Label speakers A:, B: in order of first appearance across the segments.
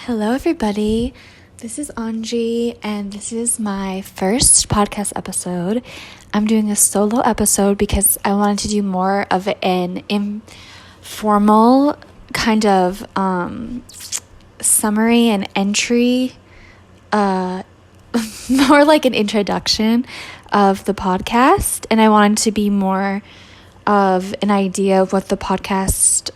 A: Hello, everybody. This is Anji, and this is my first podcast episode. I'm doing a solo episode because I wanted to do more of an informal kind of summary and entry, more like an introduction of the podcast, and I wanted to be more of an idea of what the podcast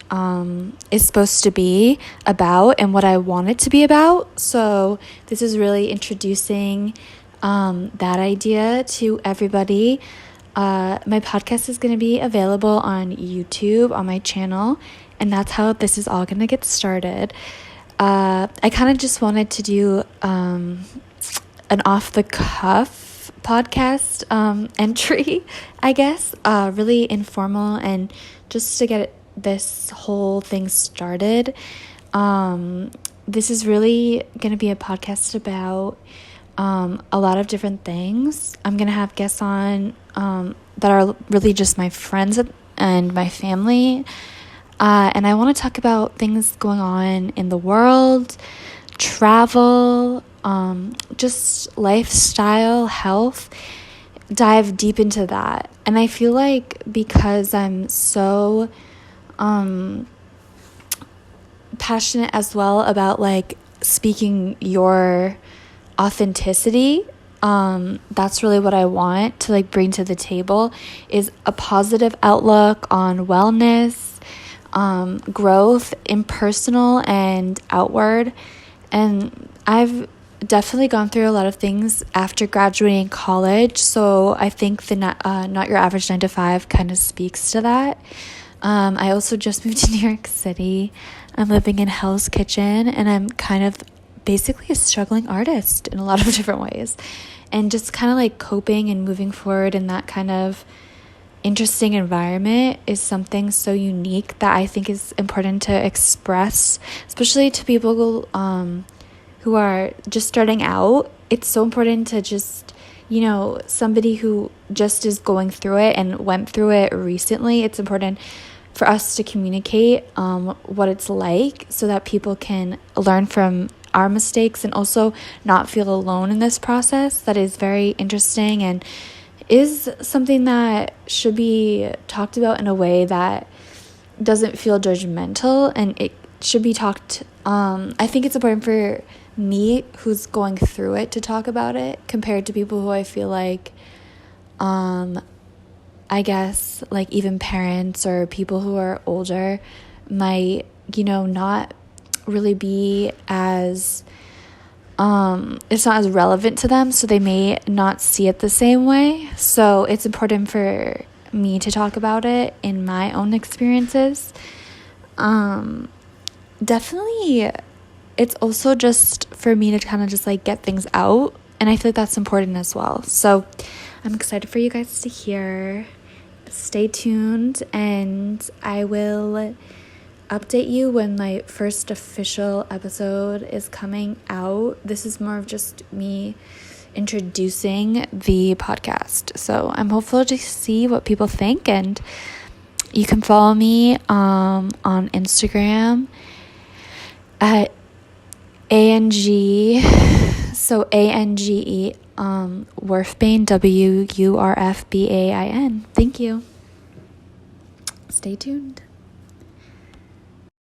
A: is supposed to be about and what I want it to be about. So this is really introducing that idea to everybody. My podcast is going to be available on YouTube on my channel, and that's how this is all going to get started. I kind of just wanted to do an off-the-cuff podcast entry, I guess, really informal, and just to get this whole thing started. This is really going to be a podcast about a lot of different things. I'm going to have guests on that are really just my friends and my family, and I want to talk about things going on in the world, travel, just lifestyle, health, dive deep into that. And I feel like because I'm so passionate as well about like speaking your authenticity, that's really what I want to like bring to the table, is a positive outlook on wellness, growth in personal and outward. And I've definitely gone through a lot of things after graduating college, so I think the Not Your Average 9 to 5 kind of speaks to that. I also just moved to New York City. I'm living in Hell's Kitchen, and I'm kind of basically a struggling artist in a lot of different ways, and just kind of like coping and moving forward in that kind of interesting environment is something so unique that I think is important to express, especially to people who are just starting out. It's so important to just, somebody who just is going through it and went through it recently. It's important for us to communicate what it's like so that people can learn from our mistakes and also not feel alone in this process. That is very interesting and is something that should be talked about in a way that doesn't feel judgmental, and it should be talked. I think it's important for me, who's going through it, to talk about it compared to people who I feel like, I guess, like even parents or people who are older might, not really be as, it's not as relevant to them, so they may not see it the same way. So it's important for me to talk about it in my own experiences. Definitely, it's also just for me to kind of just like get things out, and I feel like that's important as well. So I'm excited for you guys to hear. Stay tuned, and I will update you when my first official episode is coming out. This is more of just me introducing the podcast, so I'm hopeful to see what people think. And you can follow me on Instagram at ANG, so ANGE, Wurfbain, WURFBAIN. Thank you. Stay tuned.